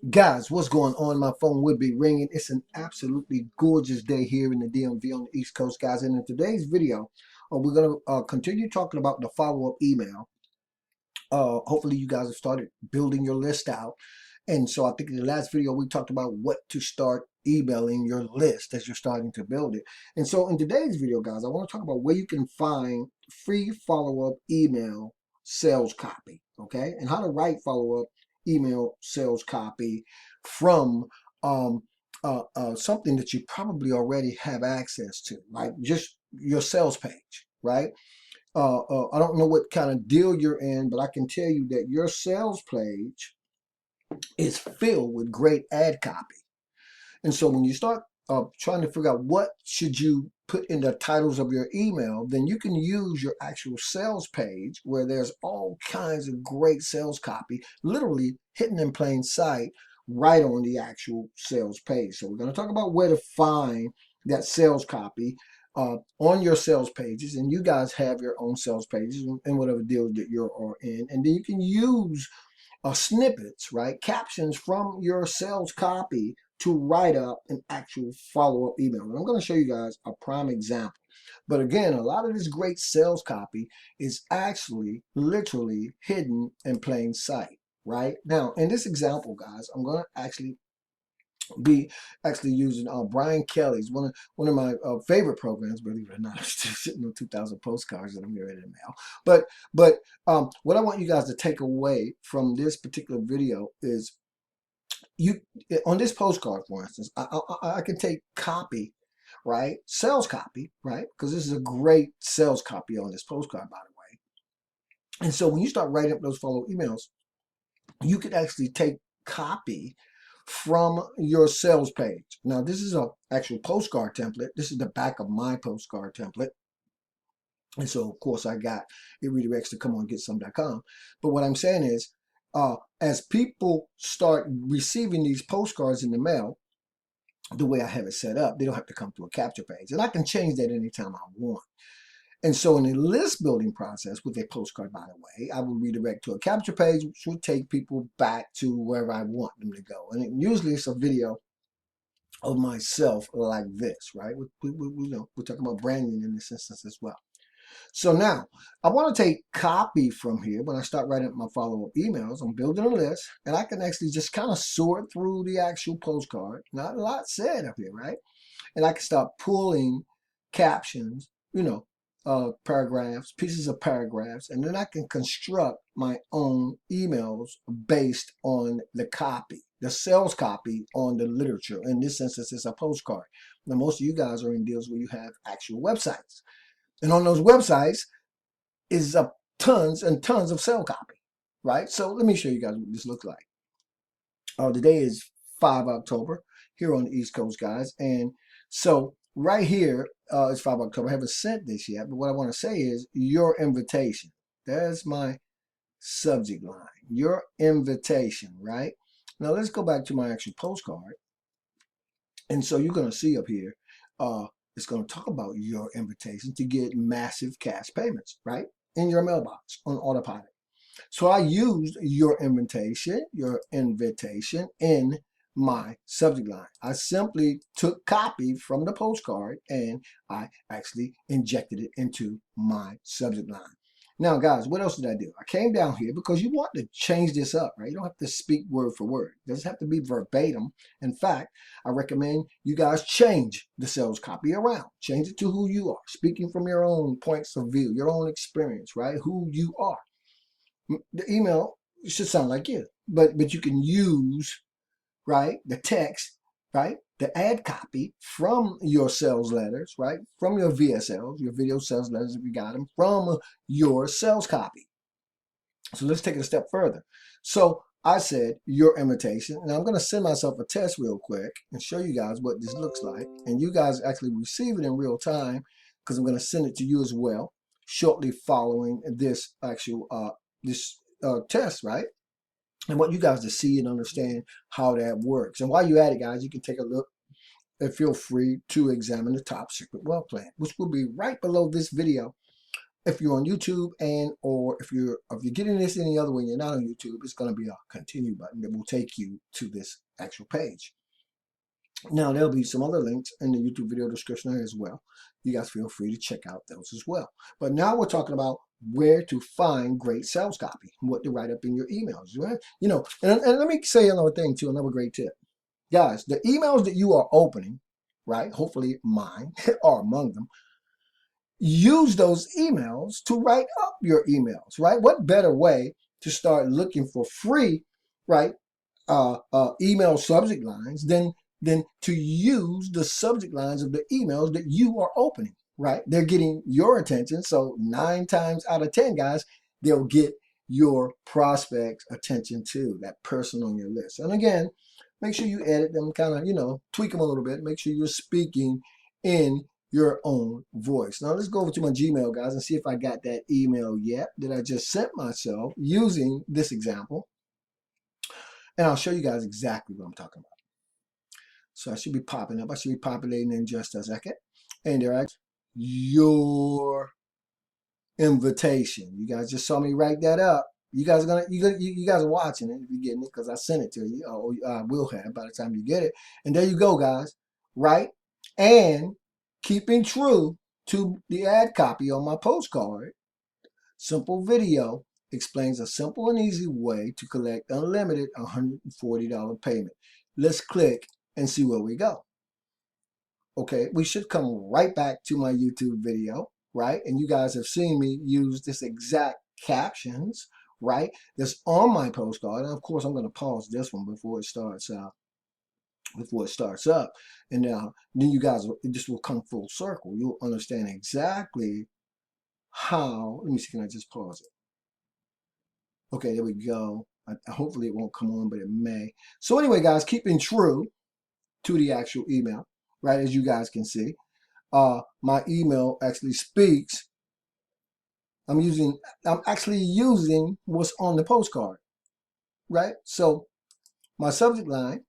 Guys, what's going on? My phone would be ringing. It's an absolutely gorgeous day here in the DMV on the East Coast, guys. And in today's video, we're going to continue talking about the follow-up email. Hopefully, you guys have started building your list out. And so I think in the last video, we talked about what to start emailing your list as you're starting to build it. And so in today's video, guys, I want to talk about where you can find free follow-up email sales copy, okay? And how to write follow-up email sales copy from something that you probably already have access to, like just your sales page, right? I don't know what kind of deal you're in, but I can tell you that your sales page is filled with great ad copy. And so when you start trying to figure out what should you put in the titles of your email, then you can use your actual sales page where there's all kinds of great sales copy, literally hidden in plain sight, right on the actual sales page. So we're going to talk about where to find that sales copy on your sales pages, and you guys have your own sales pages and whatever deal that you're in, and then you can use snippets, right? Captions from your sales copy to write up an actual follow-up email. And I'm going to show you guys a prime example. But again, a lot of this great sales copy is actually literally hidden in plain sight, right? Now, in this example, guys, I'm going to be using Brian Kelly's one of my favorite programs. Believe it or not, I'm still sitting on 2,000 postcards that I'm getting ready to mail. But what I want you guys to take away from this particular video is you on this postcard, for instance, I can take copy, right, sales copy, right, because this is a great sales copy on this postcard, by the way. And so when you start writing up those follow emails, you could actually take copy from your sales page. Now, this is an actual postcard template. This is the back of my postcard template. And so, of course, it redirects to comeongetSome.com. But what I'm saying is, as people start receiving these postcards in the mail, the way I have it set up, they don't have to come to a capture page. And I can change that anytime I want. And so in the list building process with a postcard, by the way, I will redirect to a capture page, which will take people back to wherever I want them to go. And usually it's a video of myself like this, right? We're talking about branding in this instance as well. So now I want to take copy from here. When I start writing up my follow-up emails, I'm building a list, and I can actually just kind of sort through the actual postcard. Not a lot said up here, right? And I can start pulling captions, paragraphs, pieces of paragraphs, and then I can construct my own emails based on the copy, the sales copy on the literature. In this instance, it's a postcard. Now, most of you guys are in deals where you have actual websites. And on those websites is tons and tons of sale copy, right? So let me show you guys what this looks like. Today is 5 October here on the East Coast, guys. And so right here, it's 5 October. I haven't sent this yet, but what I want to say is your invitation. There's my subject line, your invitation, right? Now let's go back to my actual postcard. And so you're going to see up here, it's going to talk about your invitation to get massive cash payments, right? In your mailbox on autopilot. So I used your invitation in my subject line. I simply took copy from the postcard and I actually injected it into my subject line. Now, guys, what else did I do? I came down here because you want to change this up, right? You don't have to speak word for word. It doesn't have to be verbatim. In fact, I recommend you guys change the sales copy around. Change it to who you are, speaking from your own points of view, your own experience, right? Who you are. The email should sound like you, but you can use, right, the text, right, the ad copy from your sales letters, right, from your VSLs, your video sales letters if you got them, from your sales copy. So let's take it a step further. So I said your invitation, and I'm going to send myself a test real quick and show you guys what this looks like, and you guys actually receive it in real time because I'm going to send it to you as well shortly following this actual test, right? And want you guys to see and understand how that works. And while you're at it, guys, you can take a look and feel free to examine the top secret wealth plan, which will be right below this video if you're on YouTube or if you're getting this any other way and you're not on YouTube, it's going to be a continue button that will take you to this actual page. Now, there'll be some other links in the YouTube video description as well. You guys feel free to check out those as well. But now we're talking about where to find great sales copy, what to write up in your emails, right? You know, and let me say another thing too, another great tip. Guys, the emails that you are opening, right? Hopefully mine are among them. Use those emails to write up your emails, right? What better way to start looking for free, right? Email subject lines than to use the subject lines of the emails that you are opening, right? They're getting your attention. So 9 times out of 10, guys, they'll get your prospect's attention too, that person on your list. And again, make sure you edit them, kind of, you know, tweak them a little bit. Make sure you're speaking in your own voice. Now let's go over to my Gmail, guys, and see if I got that email yet that I just sent myself using this example. And I'll show you guys exactly what I'm talking about. So I should be popping up. I should be populating in just a second. And there I your invitation. You guys just saw me write that up. You guys are gonna you guys are watching it if you're getting it because I sent it to you. Or I will have by the time you get it. And there you go, guys. Right? And keeping true to the ad copy on my postcard, simple video explains a simple and easy way to collect unlimited $140 payment. Let's click and see where we go. Okay, we should come right back to my YouTube video, right? And you guys have seen me use this exact captions, right? That's on my postcard. And of course, I'm going to pause this one before it starts up. And then you guys, this will come full circle. You'll understand exactly how. Let me see, can I just pause it? Okay, there we go. Hopefully it won't come on, but it may. So anyway, guys, keeping true to the actual email, right? As you guys can see, my email actually speaks. I'm actually using what's on the postcard, right? So my subject line,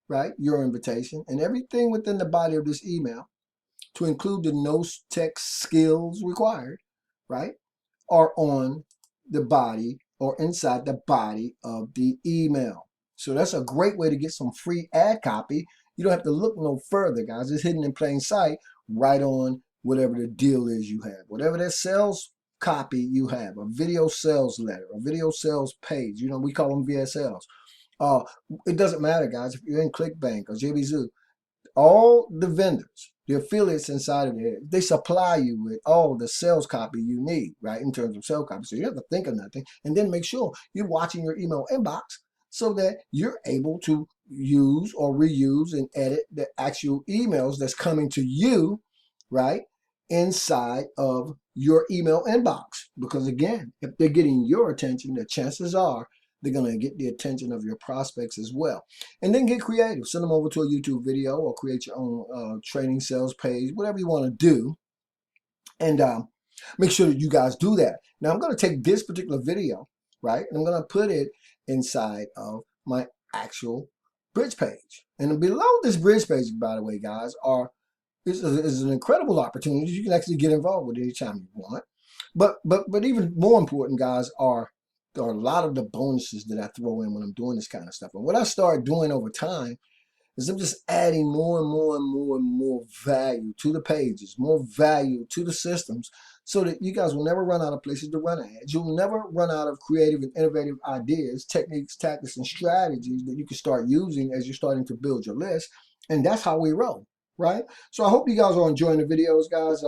right? Your invitation, and everything within the body of this email, to include the no text skills required, right, are on the body or inside the body of the email. So that's a great way to get some free ad copy. You don't have to look no further, guys. It's hidden in plain sight right on whatever the deal is you have. Whatever that sales copy you have, a video sales letter, a video sales page, you know, we call them VSLs. It doesn't matter, guys. If you're in ClickBank or JBZoo, all the vendors, the affiliates inside of there, they supply you with all the sales copy you need, right, in terms of sales copy. So you have to think of nothing. And then make sure you're watching your email inbox so that you're able to use or reuse and edit the actual emails that's coming to you, right, inside of your email inbox. Because again, if they're getting your attention, the chances are they're going to get the attention of your prospects as well. And then get creative. Send them over to a YouTube video or create your own training sales page, whatever you want to do. And make sure that you guys do that. Now, I'm going to take this particular video, right, and I'm going to put it inside of my actual bridge page. And below this bridge page, by the way, guys, is an incredible opportunity. You can actually get involved with anytime you want. But even more important, guys, there are a lot of the bonuses that I throw in when I'm doing this kind of stuff. And what I start doing over time is I'm just adding more and more and more and more value to the pages, more value to the systems, so that you guys will never run out of places to run ads. You'll never run out of creative and innovative ideas, techniques, tactics, and strategies that you can start using as you're starting to build your list. And that's how we roll, right? So I hope you guys are enjoying the videos, guys.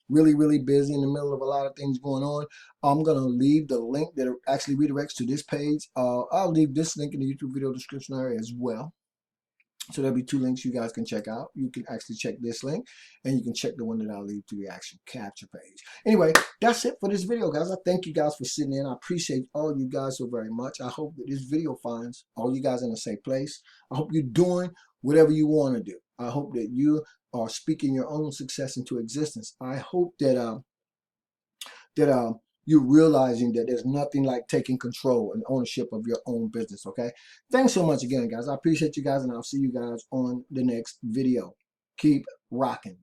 Really busy in the middle of a lot of things going on. I'm going to leave the link that actually redirects to this page. I'll leave this link in the YouTube video description area as well. So there'll be 2 links you guys can check out. You can actually check this link, and you can check the one that I'll leave to the actual capture page. Anyway, that's it for this video, guys. I thank you guys for sitting in. I appreciate all you guys so very much. I hope that this video finds all you guys in a safe place. I hope you're doing whatever you want to do. I hope that you are speaking your own success into existence. I hope that you're realizing that there's nothing like taking control and ownership of your own business, okay? Thanks so much again, guys. I appreciate you guys, and I'll see you guys on the next video. Keep rocking.